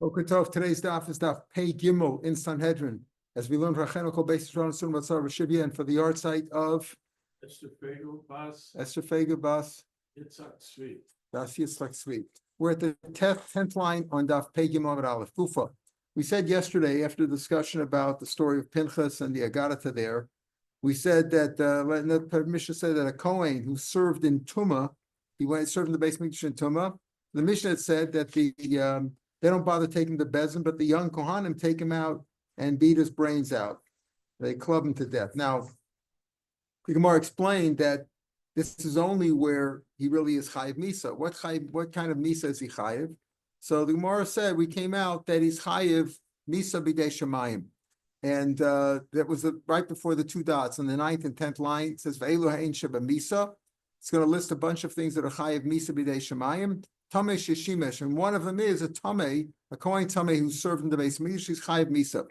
Okay, Tov, today's daf is daf Pei Gimel in Sanhedrin, as we learned Rachenical based on Sun Matzar Shivya, and for the yard site of Esther Feigu Bas Yitzchak Tzvi. We're at the 10th line on daf Pei Gimel Amud Aleph. Kufa. We said yesterday, after the discussion about the story of Pinchas and the Agadata there, we said that the Mishnah said that a Kohen who served in Tumah, he went served in the base Mikdash in Tumah. The Mishnah had said that they don't bother taking the bezin, but the young Kohanim take him out and beat his brains out. They club him to death. Now, the Gemara explained that this is only where he really is chayiv misa. What kind of misa is he chayiv? So the Gemara said we came out that he's chayiv misa b'dei shemayim, and that was right before the two dots on the 9th and 10th line. It says ve'elu ha'ein sheba misa. It's going to list a bunch of things that are chayiv misa b'dei shemayim. Tameh sheshimesh, and one of them is a Kohen Tameh who served in the base Mikdash. He's chayiv misa,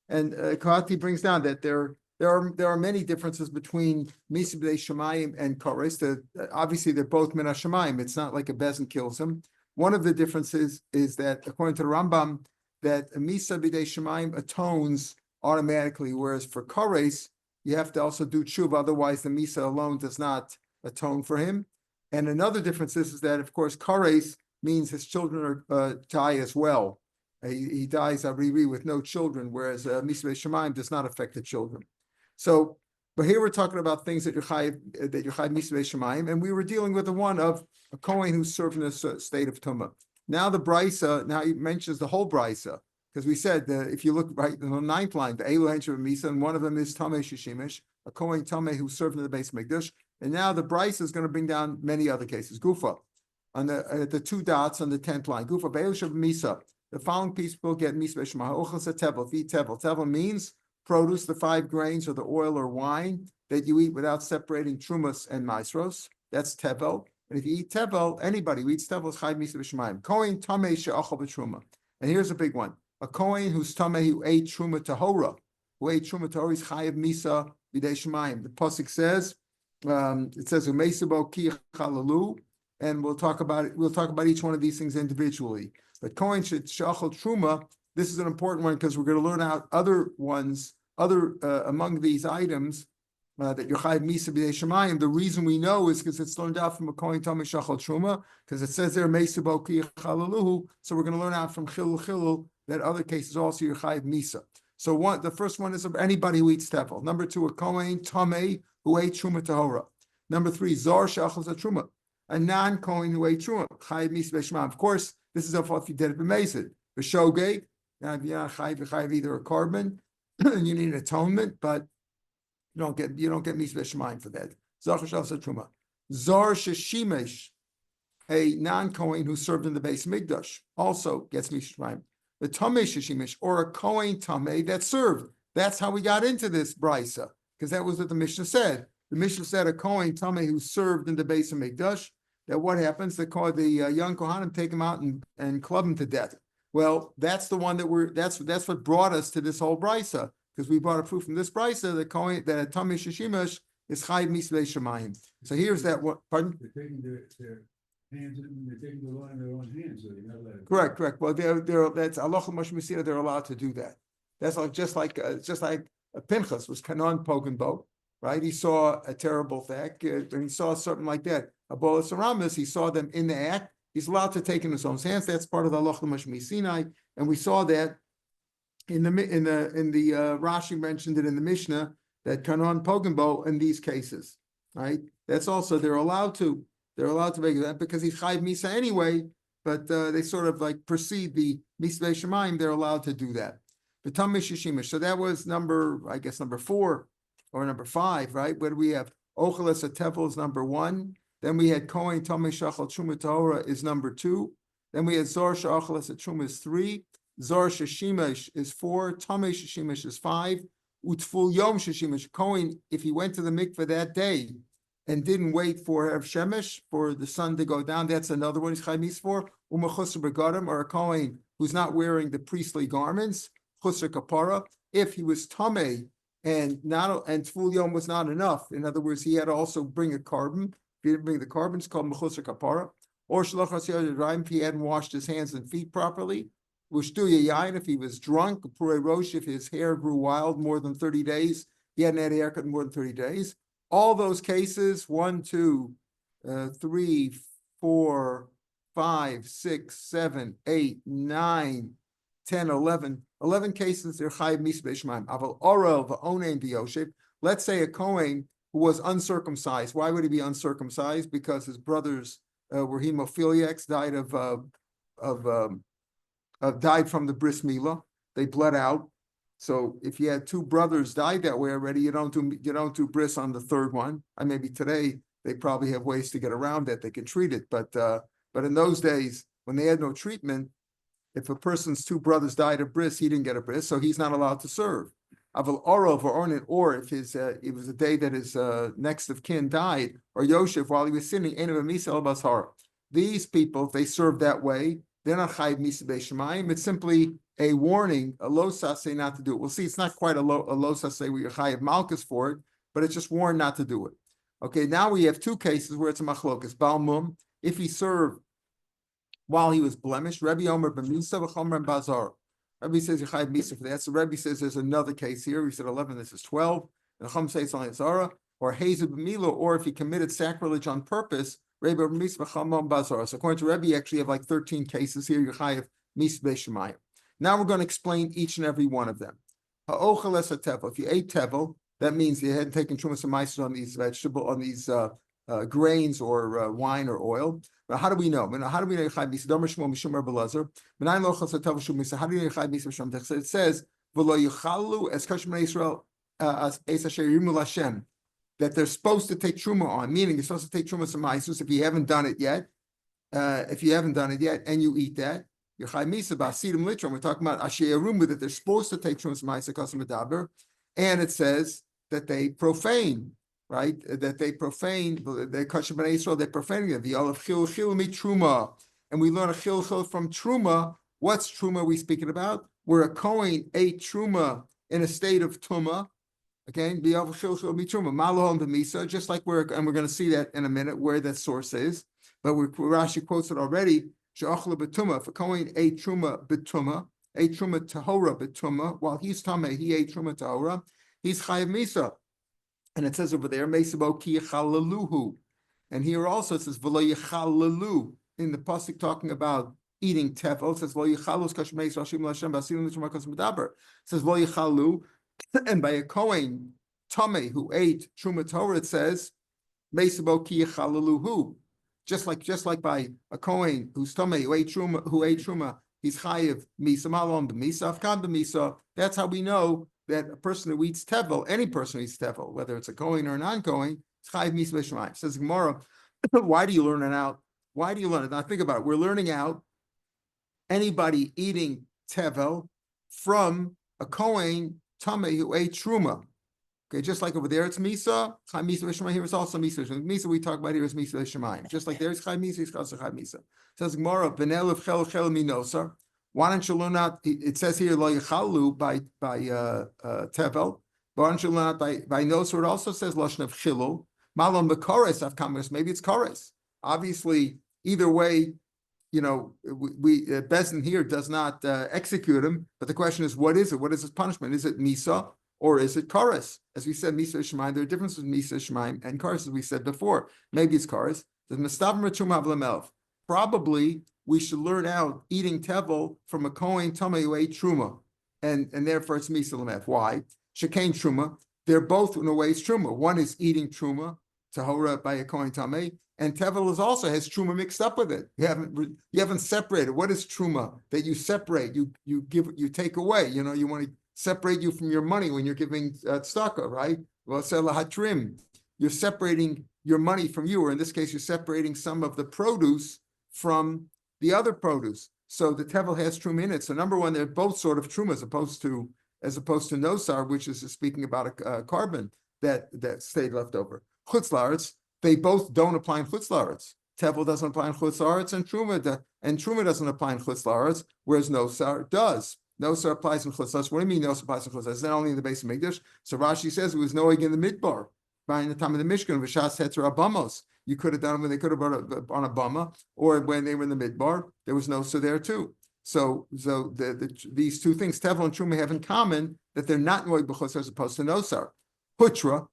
and Kohati brings down that there are many differences between misa b'dei shemayim and kores. Obviously, they're both min hashemayim. It's not like a bezin kills him. One of the differences is that, according to the Rambam, that a misa b'dei shemayim atones automatically, whereas for kores you have to also do tshuva. Otherwise, the misa alone does not atone for him. And another difference is that, of course, kares means his children die as well. He dies ariri with no children, whereas misa b'dei shemayim does not affect the children. So, but here we're talking about things that you're chayiv misa b'dei shemayim, and we were dealing with the one of a Kohen who served in a state of tumah. Now the brisa, now he mentions the whole brisa, because we said if you look right in the 9th line, the elu henshel misa, and one of them is tameh shishimish, a Kohen tameh who served in the base mikdash. And now the brisa is going to bring down many other cases. Gufa, on the two dots on the 10th line. Gufa be'elushav misa. The following people get misa b'shema. Ochlas tevel. If you eat tevel, tevel means produce, the 5 grains or the oil or wine that you eat without separating trumas and maasros. That's tevel. And if you eat tevel, anybody who eats tevel is chayiv misa b'shemayim. Kohen tamei she'achal b'truma. And here's a big one: a kohen who's tamei who ate truma tahora, is chayiv misa b'dei shemayim. The pasuk says. It says Umeisabo ki chalalu, and we'll talk about it. We'll talk about each one of these things individually. But Kohen shachal truma, this is an important one because we're going to learn out other ones, among these items that you're chayiv misa b'dei shemayim. The reason we know is because it's learned out from a Kohen tamei shachal truma, because it says there Umeisabo ki chalalu. So we're going to learn out from chilul that other cases also you're chayiv misa. So the first one is anybody who eats tevel. Number 2, a Kohen tamei who ate truma tahora. Number 3, zar she'achal truma, a non-Kohen who ate truma, chayiv misa b'dei shemayim. Of course, this is if you did it b'mezid. B'shogeg, you're not chayiv either a carbon, you need an atonement, but you don't get misa b'dei shemayim for that. Zar she'achal truma. Zar she'shimesh, a non-Kohen who served in the base mikdash, also gets misa b'dei shemayim. The tamei she'shimesh, or a Kohen tamei that served. That's how we got into this brisa, because that was what the Mishnah said. The Mishnah said a Kohen tamei who served in the base of mikdash. That what happens? They call the young Kohanim, take him out and club him to death. Well, that's the one that's what brought us to this whole brisa, because we brought a proof from this brisa that Kohen that a tamei she'shimesh is chayiv misa b'dei shemayim. So here's that one. Pardon. They're taking their hands in, they're taking the law in their own hands, so you're not allowed to. Correct. Well, that's halacha mashmasira. They're allowed to do that. That's just like Pinchas was kanon pogen bo, right? He saw a terrible thing, and he saw something like that. A bolus aramis, he saw them in the act. He's allowed to take in his own hands. That's part of the halacha mashmisinai, and we saw that in the Rashi mentioned it in the Mishnah that kanon pogen bo in these cases, right? That's also they're allowed to make that because he's chayiv misa anyway, but they sort of like precede the misa b'dei shemayim. They're allowed to do that. The tamei she'shimesh. So that was number 4 or number 5, right? What do we have? Ocheles tevel is number 1. Then we had Kohen tamei shachal truma tahora is number 2. Then we had zar she'acheles truma is 3. Zar she'shimesh is 4. Tamei she'shimesh is 5. Utful yom she'shimesh. Kohen, if he went to the mikveh that day and didn't wait for Erev Shemesh, for the sun to go down, that's another one he's chayiv misa for. Umachusar begadim, or a Kohen who's not wearing the priestly garments. Chusar kapara, if he was tamei and tful yom was not enough. In other words, he had to also bring a carbon. If he didn't bring the carbon, it's called mechusar kapara. Or shalach hasiyah if he hadn't washed his hands and feet properly, Ushtuya yain, if he was drunk, Purei Rosh, if his hair grew wild more than 30 days, he hadn't had a haircut in more than 30 days. All those cases, 1, 2, 3, 4, 5, 6, 7, 8, 9, 10, 11. 11 cases, they're chayiv misa b'shemaim. Aval orel v'onein b'yoshev. Let's say a Kohen who was uncircumcised. Why would he be uncircumcised? Because his brothers were hemophiliacs, died from the bris milah. They bled out. So if you had 2 brothers died that way already, you don't do bris on the 3rd one. And maybe today they probably have ways to get around that. They can treat it, but in those days when they had no treatment, if a person's 2 brothers died of bris, he didn't get a bris, so he's not allowed to serve. Aval orov or ornit, or if it was a day that his next of kin died, or Yosef while he was sinning, these people, if they serve that way, they're not chayiv misa b'shemayim. It's simply a warning, a lo saseh not to do it. We'll see. It's not quite a lo saseh where you're chayiv malchus for it, but it's just warned not to do it. Okay, now we have 2 cases where it's a machlokas. Balmum, if he served while he was blemished, Rebbe Omer b'misa v'chomer bazar. Rebbe says you chayiv misa for that. So Rebbe says there's another case here. He said 11. This is 12. And Chum says only Zara or Hazel b'milo, or if he committed sacrilege on purpose. Rebbe b'misa v'chomer bazar. So according to Rebbe, you actually have like 13 cases here. You chayiv misa b'shemayim. Now we're going to explain each and every one of them. Ha'ochel es tevel. If you ate tevel, that means you hadn't taken trumas and meiser on these grains or wine or oil. But how do we know? How do we know Chai Misa? Domer Shmuel Mishum Rebbe Lazar. How do you know Chai Misa Mishum? It says V'lo Yuchalu es Kashim Israel as Asher Yimu Lashem, that they're supposed to take truma on, meaning you're supposed to take trumas and meiser if you haven't done it yet. And you eat that, you're Chai Misa Basidim Litram. We're talking about Asher Yimu, that they're supposed to take trumas and meiser Kasam Medaber, and it says that they profane. Right, that they profane the Kashim B'nai Yisrael, they're profaning it. The olive chil mi truma, and we learn a chil from truma. What's truma we speaking about? Where a Kohen ate truma in a state of tuma. Okay, the olive chil mi truma malohon b'misa, just like we're going to see that in a minute where that source is. But Rashi quotes it already. She'achla b'tuma. If a Kohen ate truma b'tuma, ate truma tahora b'tuma, while he's tameh, he ate truma tahora. He's chayiv misa. And it says over there, Meisabo ki yechalaluhu. And here also it says, V'lo yechalalu, in the pasuk talking about eating tevel. It says, V'lo yechalus kashmeis rashim l'Hashem b'asirim l'shema kas medaber. It says, V'lo yechalu, and by a Kohen, Tomei, who ate Truma Torah, it says, Meisabo ki yechalaluhu. Just like by a Kohen who's Tomei, who ate Truma, he's chayiv misa, malon b'misa, afkan b'misa. That's how we know that a person who eats tevel, any person who eats tevel, whether it's a Kohen or a non-Kohen, it's chayiv misa b'shemayim. Says Gemara, why do you learn it out? Why do you learn it? Now think about it. We're learning out anybody eating tevel from a Kohen tamei who ate truma. Okay, just like over there it's misa, chayiv misa b'shemayim. Here it's also misa. Misa we talk about here is misa b'shemayim. Just like there's chayiv misa, it's also chayiv misa. Says Gemara, benel of chel minosar. Why don't you learn out? It says here lo yichalu by tevel. Why don't you learn out by nosar? It also says lashon of chilul. Malon b'kores avkamis. Maybe it's kores. Obviously, either way, we Bezdin here does not execute him. But the question is, what is it? What is his punishment? Is it misa or is it kores? As we said, misa shemaim. There are differences in misa shemaim and kores, as we said before. Maybe it's kores. The mistavim retum havlemelv. Probably we should learn out eating tevel from a Kohen tamei who ate truma, and therefore it's misa l'mev. Why? Shekain truma. They're both in a way truma. One is eating truma tahora by a Kohen tamei, and tevel has truma mixed up with it. You haven't separated. What is truma? That you separate. You take away. You want to separate you from your money when you're giving tzedakah, right? Well, hatrim. You're separating your money from you, or in this case, you're separating some of the produce from the other produce. So the tevel has truma in it. So number one, they're both sort of truma as opposed to nosar, which is speaking about a carbon that stayed left over. Chutz la'aretz, they both don't apply in chutz la'aretz. Tevel doesn't apply in chutz la'aretz, and truma doesn't apply in chutz la'aretz, whereas nosar does. Nosar applies in chutz la'aretz. What do you mean nosar applies in chutz la'aretz? It's not only in the base of Mikdash. So Rashi says it was noig in the midbar by the time of the Mishkan, v'shas heter abamos. You could have done it when they could have brought on a bama, or when they were in the midbar, there was no so there too. So these two things, tevel and truma, have in common that they're not noig b'chosar as opposed to nosar. Hutra,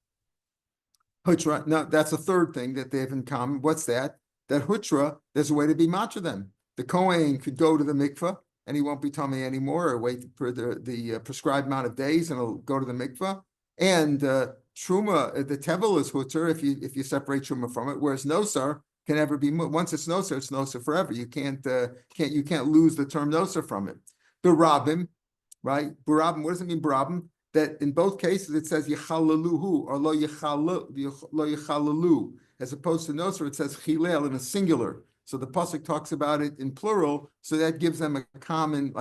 no, that's a third thing that they have in common. What's that? That hutra, there's a way to be matcha them. The Kohen could go to the mikveh and he won't be tummy anymore, or wait for the prescribed amount of days and he'll go to the mikveh. And truma, the tevel is hutra if you separate truma from it, whereas nosar can never be, once it's nosar forever. You can't lose the term nosar from it. Barabim, right? Barabim, what does it mean, barabim? That in both cases it says yichalaluhu or lo yichalalu, as opposed to nosar it says chilel in a singular. So the pasuk talks about it in plural, so that gives them a common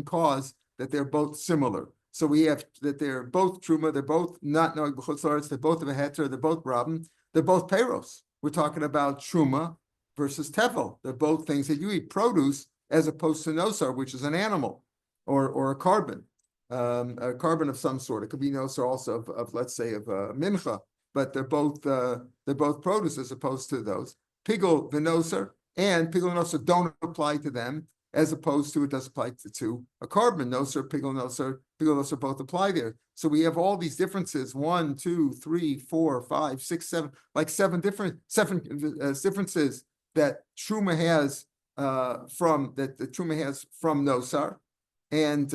cause that they're both similar. So we have that they're both truma, they're both not noig b'chutz la'aretz, they're both of a heter, they're both rabim, they're both peiros. We're talking about truma versus tevel. They're both things that you eat, produce, as opposed to nosar, which is an animal or a carbon of some sort. It could be nosar also of let's say of mincha, but they're both produce as opposed to those. Pigel v'nosar and pigel and nosar don't apply to them, as opposed to it does apply to a carbon. Nosar, pigel nosar both apply there. So we have all these differences: 1, 2, 3, 4, 5, 6, 7, like seven differences that truma has from nosar, and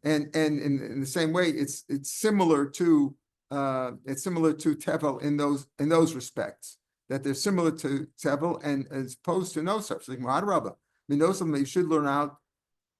in the same way, it's similar to tevel in those respects, that they're similar to tevel and as opposed to nosar. So you should learn out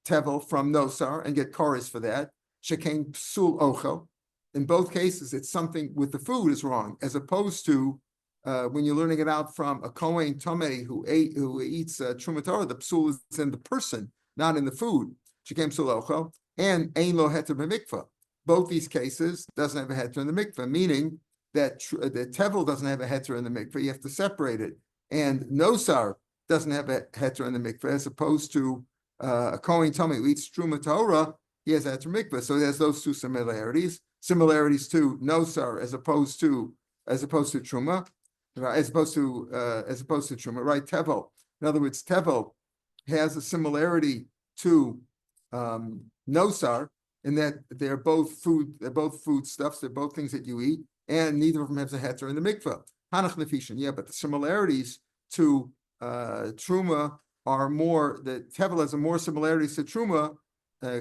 tevel from nosar and get chorus for that. Shekain psul ochel. In both cases, it's something with the food is wrong, as opposed to when you're learning it out from a kohen tomei who eats truma Torah, the psul is in the person, not in the food. Shekain psul ochel and ein lo heter b'mikvah. Both these cases doesn't have a heter in the mikvah, meaning that the tevel doesn't have a heter in the mikvah. You have to separate it, and nosar doesn't have a heter in the mikvah, as opposed to a kohen tomei who eats truma Torah. He has heter mikvah, so there's those two similarities to nosar as opposed to truma, as opposed to truma, right? Tevel, in other words, tevel has a similarity to nosar in that they're both foodstuffs, they're both things that you eat, and neither of them has a heter in the mikvah. Hanach nefishin, yeah, but the similarities to truma are more. The tevel has more similarities to truma,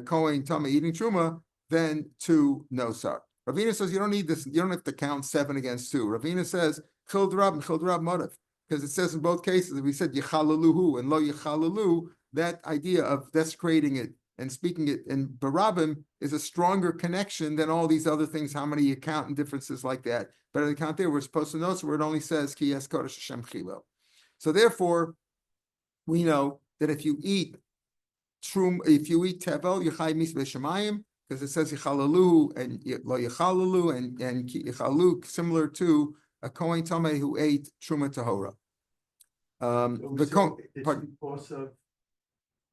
kohen tamei eating truma, than to nosar. Ravina says you don't need this. You don't have to count 7 against 2. Ravina says chil drab and chil drab modav, because it says in both cases, we said yichalaluhu and lo yichalalu. That idea of desecrating it and speaking it in barabim is a stronger connection than all these other things. How many you count and differences like that? But in the count there, we're supposed to know, so where it only says ki yes kodesh Hashem chilo. So therefore, we know that if you eat tevel, you chai mis b'shamayim, because it says yichalalu and lo yichalalu and yichalu, similar to a kohen tamei who ate truma tahora.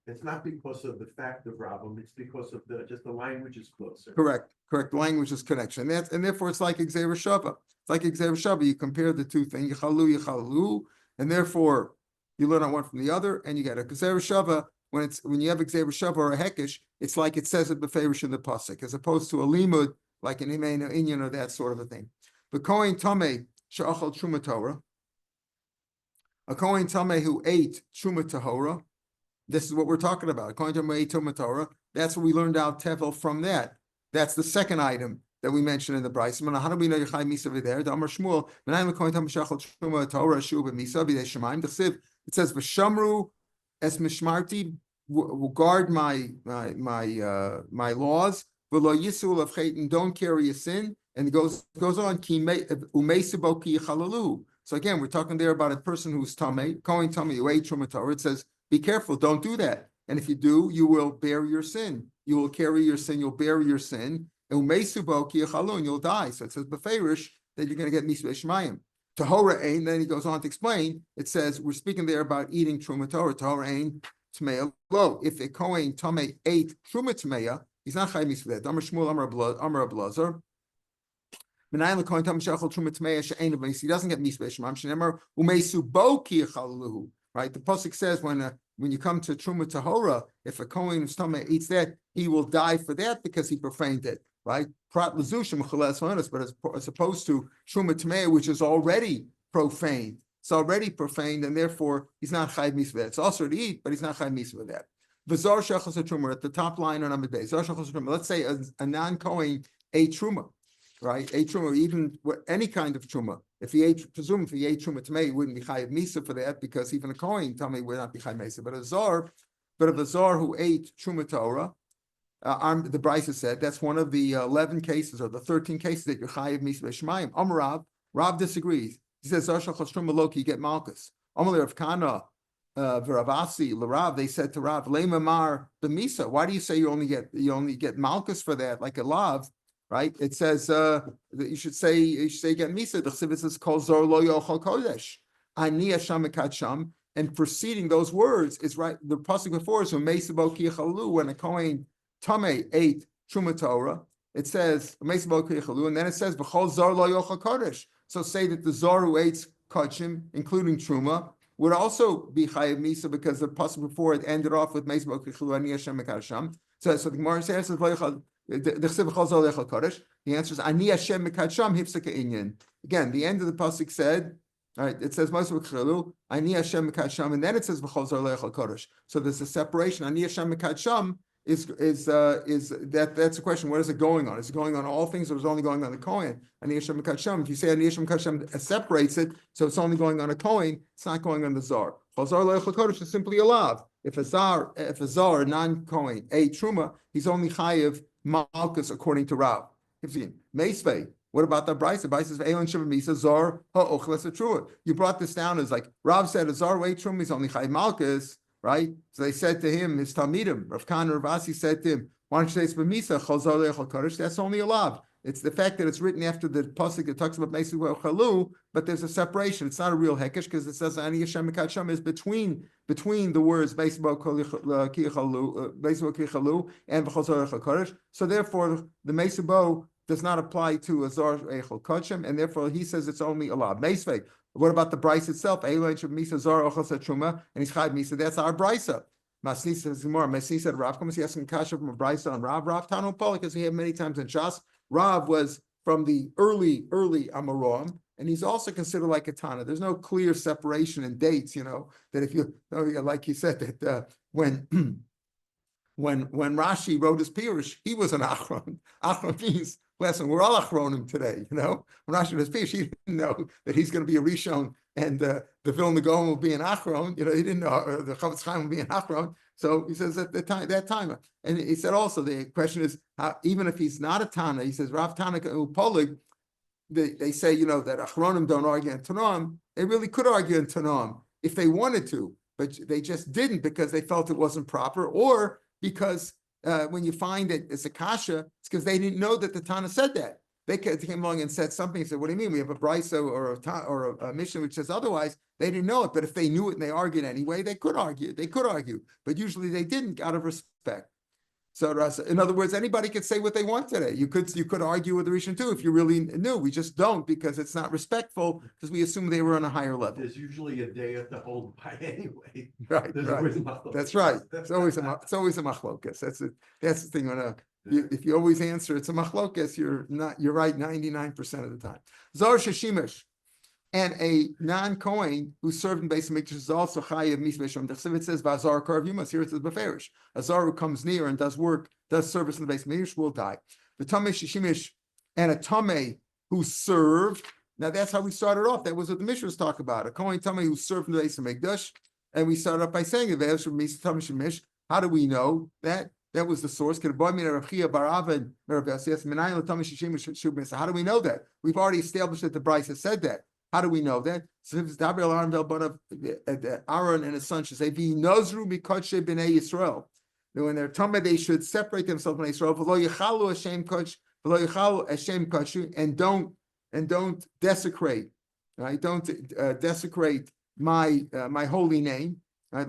It's not because of the fact of Rabbim, it's because of just the language is closer. Correct. The language is connection. And therefore it's like Xavier Shava. It's like Xavier Shava. You compare the two things, yichalalu, and therefore you learn on one from the other, and you get a Xavier Shava. When you have Xavier Shava or a Hekesh, it's like it says it beferish in the pasuk, as opposed to a limud like an imein or inyan or that sort of a thing. The kohen tamei she'achal truma Torah, a kohen tamei who ate truma tahora. This is what we're talking about. A kohen tamei who ate truma Torah. That's what we learned out tevel from that. That's the second item that we mentioned in the Bryce. How do we know Yechai Misa there? The Amar Shmuel. It says v'shamru es mishmarti, will guard my laws. V'lo yisul of chaytin, don't carry a sin. And it goes on. So again, we're talking there about a person who's tamei, kohen tamei, who ate truma Torah. It says, be careful, don't do that. And if you do, you will bear your sin. You will carry your sin. You'll bear your sin. And you'll die. So it says beferish that you're going to get misvei shmayim. Tahora ein. Then he goes on to explain. It says we're speaking there about eating truma Torah. Tahora ein tmeya lo. If a kohen tamei ate truma tmeya, he's not chay misvei. Amar Shmuel Amar Ablazer. He doesn't get misvei shmayim. Shenemar umeisu bo ki yichaluhu. Right. The pasuk says when a when you come to Truma Tahora, if a Kohen who's Tameh eats that, he will die for that because he profaned it, right? Prat Lezushim Chales Honas, but as opposed to Truma Tameh, which is already profaned. It's already profaned, and therefore he's not Chayiv Misa for that. It's also to eat, but he's not Chayiv Misa for that. V'zar Shechas Truma, at the top line on Amid Beis. Zar Shechas Truma. Let's say a non-Kohen ate Truma, right? Ate Truma, even any kind of Truma. If he ate, presume if he ate Truma Tameh, he wouldn't be Chayiv Misa for that, because even a Kohen Tameh would not be Chayiv Misa. But a Zar who ate Truma Torah, the Brisa said that's one of the 11 cases or the 13 cases that you're Chayiv Misa B'Shmayim. Rav disagrees. He says Zar Shechas Truma Loki, you get Malchus. Amalei Rav Kana, V'Ravasi, L'Rav, they said to Rav, Le'mamar b'Misa. Why do you say you only get Malchus for that, like a lav? Right? It says that you should say get Misa. The Chsivit says Kol Zor Lo Yochal Kodesh. Ani Hashem Ekadsham. And preceding those words is right. The pasuk before is when Meisabo Kiyachalu, when a Kohen Tameh ate Truma Torah. It says Meisabo Kiyachalu, and then it says B'chol Zor Lo Yochal Kodesh. So say that the Zor who eats Kodshim, including Truma, would also be Chayiv Misa, because the pasuk before it ended off with Meisabo Kiyachalu Ani Hashem Ekadsham. So the Gemara says the answer is Ani Hashem Mekadsham Hifsaka Inyan. Again, the end of the pasuk said, all right, it says Moshe B'Chalu, Ani Hashem Mekadsham, and then it says B'chol Zor Le'echal Kodesh. So there's a separation. Ani Hashem Mekadsham is that's a question. What is it going on? Is it going on all things, or is it only going on the Kohen? Ani Hashem Mekadsham. If you say Ani Hashem Mekadsham separates it, so it's only going on a Kohen, it's not going on the Zar. B'chol Zor Le'echal Kodesh is simply a lav. If a Zar non-Kohen ate Truma, he's only Chayiv Malchus according to Rav. Meisvei. What about the Brisa? Brisa says Elon Shem Misa Zar Ha'ochles Truma. You brought this down as like Rav said a Zar ate Truma, he's only Chayiv Malchus, right? So they said to him, his Talmidim, Rav Khan Ravasi said to him, why don't you say it's B'Misa Chol Zar Le'echal Kodesh? That's only a lav. It's the fact that it's written after the pasuk that talks about Mesu Chalu, but there's a separation. It's not a real hekesh because it says Ani Hashem Mekadsham is between the words Mesu Kichalu and B'chol Zor Le'echal Kodesh. So therefore, the Mesu does not apply to a Zar Echel Kodshim, and therefore he says it's only a lav. Meisvei. What about the Brisa itself? Eilan Shem Misa Zar Ochel Truma, and he's Chayiv Misa. That's our Brisa. Masni says more. Masni said Rav comes asking Kasha from a Brisa on Rav Tanu Poli, because we have many times in Shas. Rav was from the early Amoram, and he's also considered like a Tana. There's no clear separation in dates, that if you, like you said, that when Rashi wrote his Pirush, he was an Achron. Achron means, listen, we're all Achronim today, When Rashi wrote his Pirush, he didn't know that he's going to be a Rishon and the Vilna Gaon will be an Achron. He didn't know the Chavetz Chaim will be an Achron. So he says at that time, and he said also the question is how, even if he's not a Tana, he says Rav Tana Upolig, they say that Achronim don't argue in Tanam. They really could argue in Tanam if they wanted to, but they just didn't because they felt it wasn't proper, or because when you find that it's a kasha, it's because they didn't know that the Tana said that. They came along and said something. He said, "What do you mean? We have a brisa or a mission which says otherwise." They didn't know it, but if they knew it and they argued anyway, they could argue. But usually they didn't, out of respect. So, in other words, anybody could say what they want today. You could argue with the Rishon too if you really knew. We just don't because it's not respectful because we assume they were on a higher level. There's usually a day at the hold by anyway. Right. That's right. It's always a machlokas. That's the thing. If you always answer it's a machlokas, you're right 99% of the time. Zar sheshimish, and a non-Kohen who served in Beis Hamikdash is also chayiv misbesham. The Chsivit says v'azar karv yumas. Here it says beferish. A zar who comes near and does service in the Beis Hamikdash will die. The tamei sheshimish, and a tamei who served. Now that's how we started off. That was what the Mishras talk about. A Kohen tamei who served in the Beis Hamikdash, and we started off by saying it. How do we know that? That was the source. How do we know that? We've already established that the Brisa said that. How do we know that? So if it's Aaron and his son should say, "V'nozru mikodshe b'nei Yisrael." When they're tamei, they should separate themselves from Israel. V'lo yichalu Hashem kodesh, v'lo yichalu Hashem kodesh, and don't desecrate. Right? Don't desecrate my holy name. Right?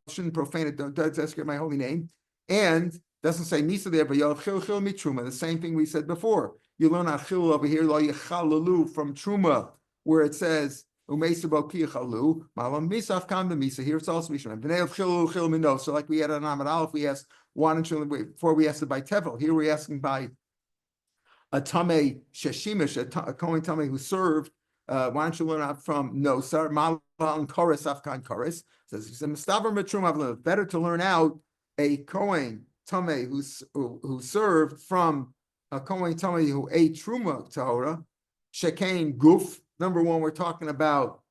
Shouldn't profane it. Don't desecrate my holy name. And doesn't say Misa there, but Yachil Chil Mitruma. The same thing we said before. You learn Achil over here, Lo Yachalalu from Truma, where it says Umeisabo kiyachalu, malam misaf kam the misa. Here it's also Mishnah. B'nei of chilu chil minos. So like we had on Amud Aleph, we asked one and two before we asked it by tevel. Here we're asking by a tamei sheshimish, a kohen tamei who served. Why don't you learn out from nosar malam koris afkan koris? Says better to learn out a kohen tamei who served from a kohen tamei who ate truma tahora shekain guf. Number one, we're talking about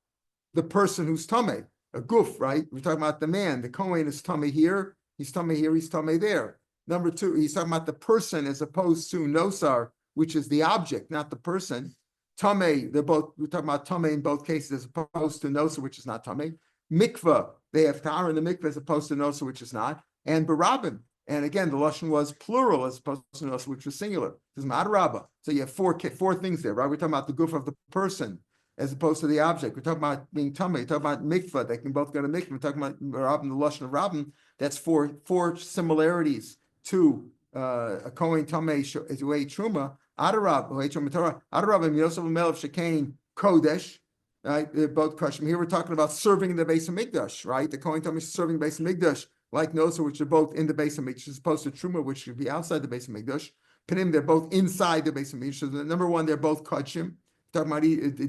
the person who's tamei, a guf, right? We're talking about the man. The kohen is tamei here. He's tamei here. He's tamei there. Number two, he's talking about the person as opposed to nosar, which is the object, not the person. Tamei, we're talking about tamei in both cases as opposed to nosar, which is not tamei. Mikvah, they have tahara in the mikvah as opposed to nosar, which is not. And barabim, and again, the lashon was plural as opposed to nosar, which was singular. This is madarabah. So you have four things there, right? We're talking about the goof of the person as opposed to the object. We're talking about being tamei. We're talking about mikvah. They can both go to mikvah. We're talking about barabim, the lashon of rabim. That's four similarities to a kohen tamei who ate truma. Adarab, who ate truma Torah. Adarab and Yosef Melech Shekain Kodesh. Right, they're both kosher. Here we're talking about serving in the base of Mikdash, right? The kohen tamei is serving the base of Mikdash, like Nosar, which are both in the base of Mikdash, as opposed to truma, which should be outside the base of Mikdash. Panim, they're both inside the base of Mikdash. So number one, they're both kachim. Talking about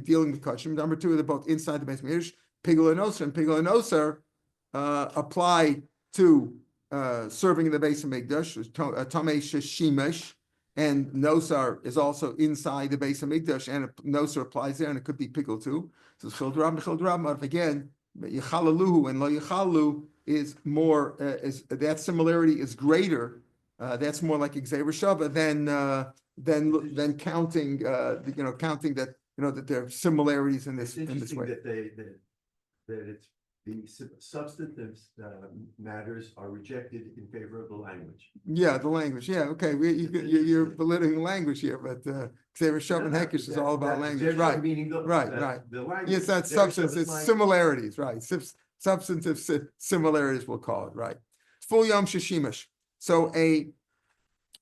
dealing with kachim. Number two, they're both inside the base of Mikdash. Pigul and Nosar, and Pigul and Nosar apply to serving in the base of Mikdash, tamei sheshimesh, and nosar is also inside the base of Mikdash, and nosar applies there, and it could be pigul too. So childrab, again, yichalaluhu and lo yichalu is more, that similarity is greater. That's more like Xavier Shava than counting, counting that that there are similarities in this way. That it's the substantive matters are rejected in favor of the language. Yeah, the language. Yeah, okay. You're belittling language here, but Xavier Shov and Hekesh is all about language. Right, right. The language. Yes, that's substance. It's similarities, right? Substantive similarities, we'll call it, right? Full Yom Shishimish. So a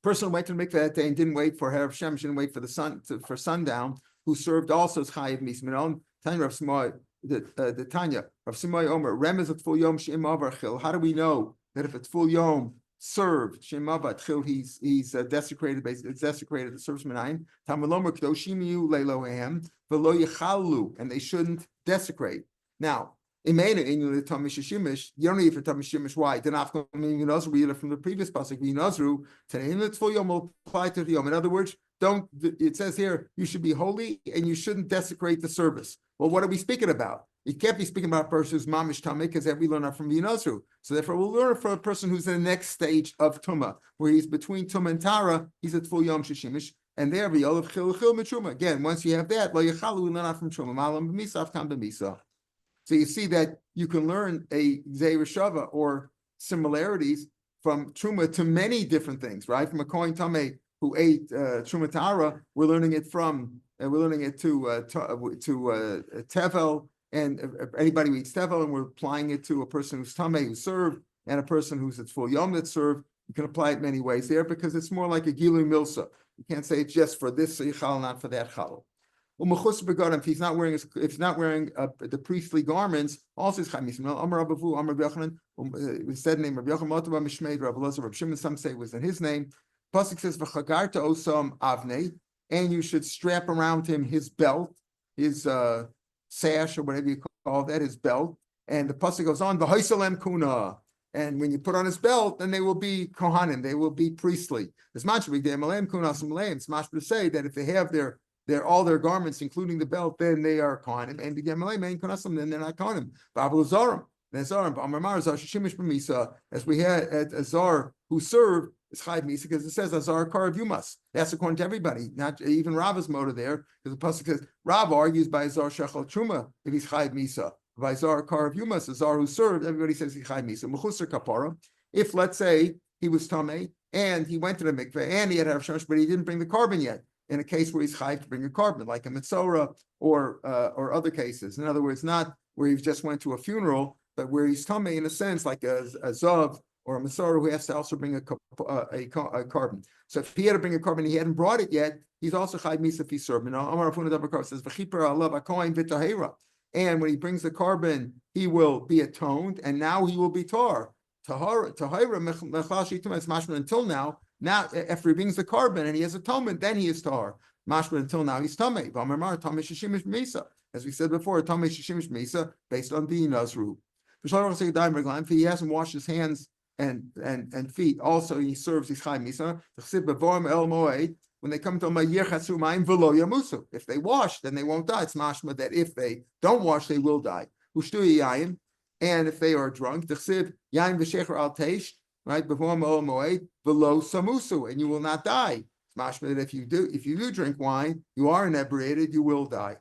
person went to the mikveh that day and didn't wait for Herav Shemesh, didn't wait for the sun for sundown, who served also as Chayiv Misminon. Tanya Rav Shmuel, the Tanya Rav Shmuel Omer Remez at full Yom Sheim Avar. How do we know that if it's full Yom served Sheim Avar Chil, he's desecrated, basically it's desecrated the service Menayin. Tamalomer Kedoshim Yu Leilohem Velo Yechalu, and they shouldn't desecrate. Now, you don't need for Tamishimish. Why? The Nafka Nazru from the previous pasuk. Nazru today in the full Yom will apply to the Yom. In other words, don't. It says here you should be holy and you shouldn't desecrate the service. Well, what are we speaking about? You can't be speaking about a person who's mamish tamei, because that we learn that from Nazru. So therefore, we'll learn from a person who's in the next stage of Tumah, where he's between Tumah and Tara. He's at full Yom Shishimish. And there, again, once you have that, lo yechalu, we learn out from Truma. Malam b'misa, avkam b'misa. So you see that you can learn a Zeir Shava or similarities from Truma to many different things, right? From a Kohen Tamei who ate Truma Tara, we're learning it from, we're learning it to Tevel, and anybody who eats Tevel, and we're applying it to a person who's Tamei who served, and a person who's at full Yom that served. You can apply it many ways there because it's more like a Gilu Milsa. You can't say it's just for this Yichal, not for that Chal. If he's not wearing the priestly garments, also is chamis. It was said name Rabbi Yochanan Motava Mishmeid Rabbi Elazar Rabbi Shimon. Some say it was in his name. Pasuk says v'chagarta osam avnei, and you should strap around him his belt, his sash or whatever you call that, his belt. And the pasuk goes on v'hoisalem kuna. And when you put on his belt, then they will be kohanim, they will be priestly. It's mashbig de malem kunas malem. It's mashbig to say that if they have all their garments, including the belt, then they are kohanim. And again, then they're not kohanim. As we had at Azar who served is chayv misa, because it says Azar karav yumas. That's according to everybody, not even Rava's motive there, because the pasuk says Rav argues by Azar shechal truma if he's chayv misa. By Azar karav yumas, Azar who served, everybody says he's chayv misa. Mechusar kapara. If let's say he was tamei and he went to the mikveh and he had Herav Shemesh, but he didn't bring the carbon yet. In a case where he's chayv to bring a carbon, like a mitzora or other cases. In other words, not where he just went to a funeral, but where he's tamei in a sense, like a zav or a mitzora who has to also bring a carbon. So if he had to bring a carbon, he hadn't brought it yet, he's also chayv misa if he served. Now, Amar Afuna Davar says, "V'chiper alav akoin v'tahera." And when he brings the carbon, he will be atoned, and now he will be tar. Until now, after he brings the carbon and he has atonement, then he is tar. Until now, he's tamei. As we said before, tamei shishimish misa based on the nazru. If he hasn't washed his hands and feet, also he serves his chai misa. When they come to Mayir, if they wash, then they won't die. It's mashma that if they don't wash, they will die. And if they are drunk, right? Below samusu, and you will not die. It's mashma that if you do drink wine, you are inebriated, you will die.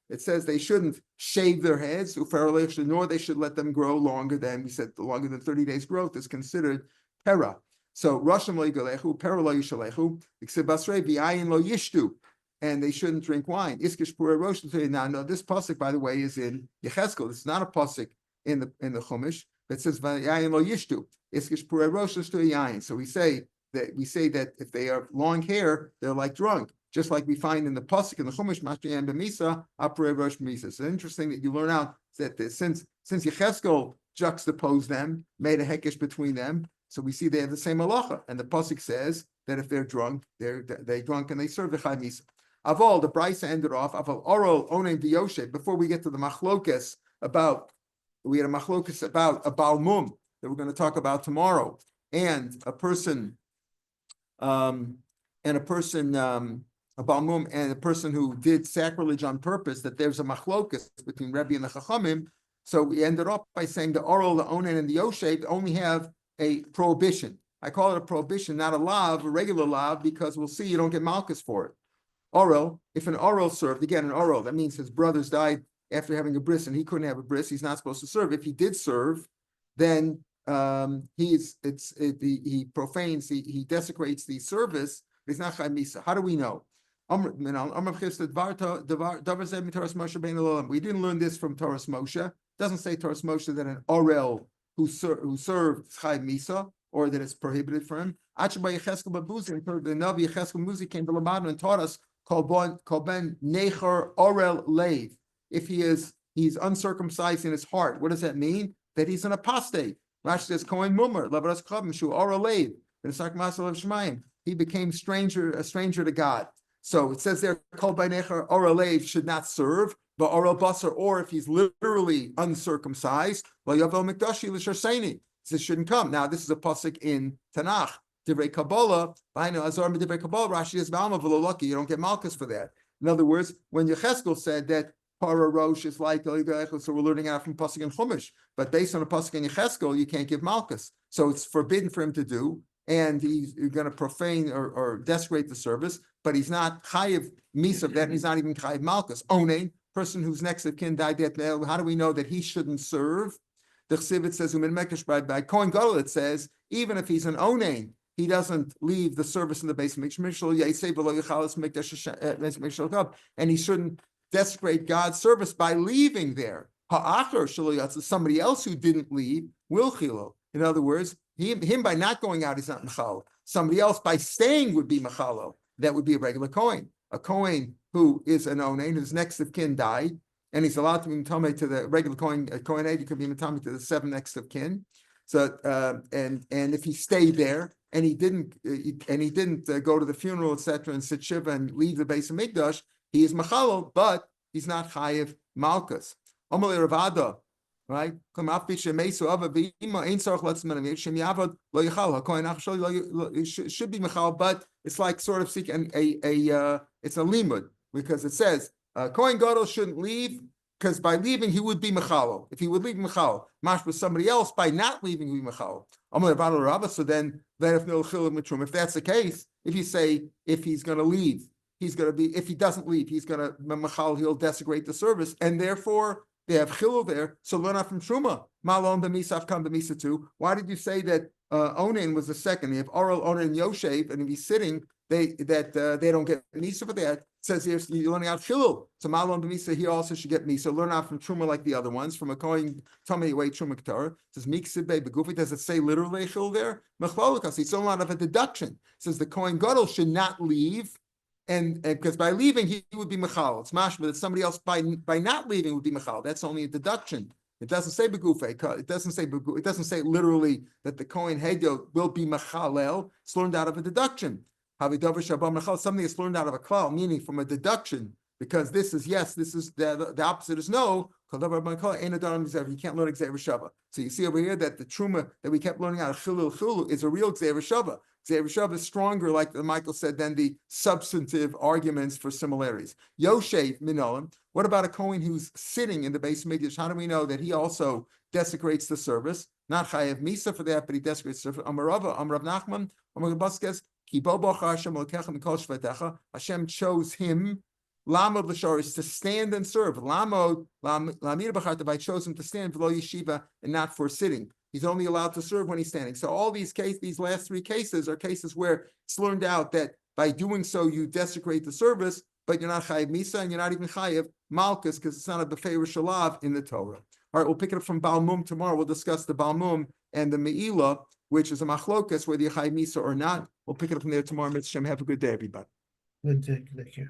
It says they shouldn't shave their heads, nor they should let them grow longer than, we said, longer than 30 days growth is considered pera. So Rosham lo yigalechu, pera lo yishalechu, except basrei v'ayin lo yishtu, and they shouldn't drink wine. Iskish pura rosh. Now, no, this pasuk, by the way, is in Yecheskel. It's not a pasuk in the Chumash. It says v'ayin lo yishtu. Iskish pura rosh to yayin. So we say that if they have long hair, they're like drunk, just like we find in the pasuk in the Chumash, Mashtiyan b'misa, apure rosh misa. So interesting that you learn out that since Yecheskel juxtaposed them, made a hekesh between them. So we see they have the same halacha, and the pasuk says that if they're drunk, they're drunk and they serve the chai misa. Aval, the brisa ended off. Aval oral onem diyoshe. Before we get to the machlokas we had a machlokas about a balmum that we're going to talk about tomorrow, and a person, a balmum, and a person who did sacrilege on purpose. That there's a machlokas between Rebbe and the Chachamim. So we ended up by saying the oral, the onen, and the yoshe only have a prohibition. I call it a prohibition, not a lav, a regular lav, because we'll see you don't get malchus for it. Oral, if an oral served, again, an oral, that means his brothers died after having a bris and he couldn't have a bris, he's not supposed to serve. If he did serve, then he profanes, he desecrates the service, but he's not chai misa. How do we know? We didn't learn this from Torah Moshe. It doesn't say Torah Moshe that an oral who served chai misa, or that it's prohibited for him. The Navi Yecheskel Muzi came to Lamadu and taught us kol ben necher orel leiv. If he's uncircumcised in his heart, what does that mean? That he's an apostate. Rashi says kohen mumar lavaras kavim shu orel leiv. He became a stranger to God. So it says there kol ben necher orel leiv should not serve. But oral basar, or if he's literally uncircumcised, well, yavel mikdashi l'sharseni. This shouldn't come. Now, this is a pasuk in Tanakh. Divrei Kabbalah, I know Azar Divrei Kabbalah. Rashi is Malma v'lo lucky. You don't get malchus for that. In other words, when Yecheskel said that para rosh is like, so we're learning out from pasuk in Chumash. But based on a pasuk in Yecheskel, you can't give malchus. So it's forbidden for him to do, and he's going to profane or desecrate the service. But he's not chayiv misa of that. And he's not even chayiv malchus. Onein. Person whose next of kin died that, how do we know that he shouldn't serve? The Chsivit says, by Kohen Gadol, it says, even if he's an onain, he doesn't leave the service in the base of Mikdash, and he shouldn't desecrate God's service by leaving there. Somebody else who didn't leave will chilo. In other words, him by not going out, he's not machalo. Somebody else by staying would be machalo. That would be a regular Kohen. A Kohen who is an onain, whose next of kin died, and he's allowed to be mitame to the regular Kohen. A Kohen he could be mitame to the 7 next of kin. So and if he stayed there and he didn't go to the funeral, etc., and sit shiva and leave the base of Mikdash, he is machalo, but he's not chayiv malchus. Amalei Ravada, right? Should be machal, but it's like sort of seeking it's a limud, because it says Kohen Gadol shouldn't leave, because by leaving he would be machalo. If he would leave machalo, mash with somebody else, by not leaving he would be machalo. So then if that's the case, if you say if he's going to leave, he's going to be, if he doesn't leave, he's going to machal, he'll desecrate the service, and therefore they have chilul there. So learn out from Truma. Malon b'misaf kam b'misa too. Why did you say that onen was the second? You have oral onen and yoshev, and if he's sitting, they don't get misa for that. It says here you're learning out chilul. So malon b'misa here also should get misa. Learn out from Truma like the other ones. From a kohen tummy away Truma Ketar. It says miksibei begufi. Does it say literally chilul there? Mechlolikas. It's a lot of a deduction. It says the kohen gadol should not leave And because by leaving, he would be Michal. It's mashma that somebody else by not leaving would be Michal. That's only a deduction. It doesn't say begufe. It doesn't say literally that the Kohen Hedyo will be Mechalel. It's learned out of a deduction. Something that's learned out of a klal, meaning from a deduction, because this is yes, this is the opposite is no. You can't learn Gzeir Shava. So you see over here that the truma that we kept learning out of Chilul is a real Gzeir Shava. Gzeir Shava is stronger, like Michael said, than the substantive arguments for similarities. Yoshev Minolim. What about a Kohen who's sitting in the base Mikdash? How do we know that he also desecrates the service? Not Chayev Misa for that, but he desecrates the service. Amarava, Amrav Nachman, Amar Baskes, Ki bo bocha Hashem Elokecha mikol shvatecha. Hashem chose him. Lamod l'shor is to stand and serve. Lamod lamir b'chartav. I chose him to stand v'lo yeshiva and not for sitting. He's only allowed to serve when he's standing. So all these last three cases are cases where it's learned out that by doing so you desecrate the service, but you're not chayiv misa and you're not even chayiv malchus because it's not a befei rishalav in the Torah. All right, we'll pick it up from Balmum tomorrow. We'll discuss the Balmum and the Me'ilah, which is a machlokas, whether you're chayiv misa or not. We'll pick it up from there tomorrow. Mitzvah. Have a good day, everybody. Good day. Thank you.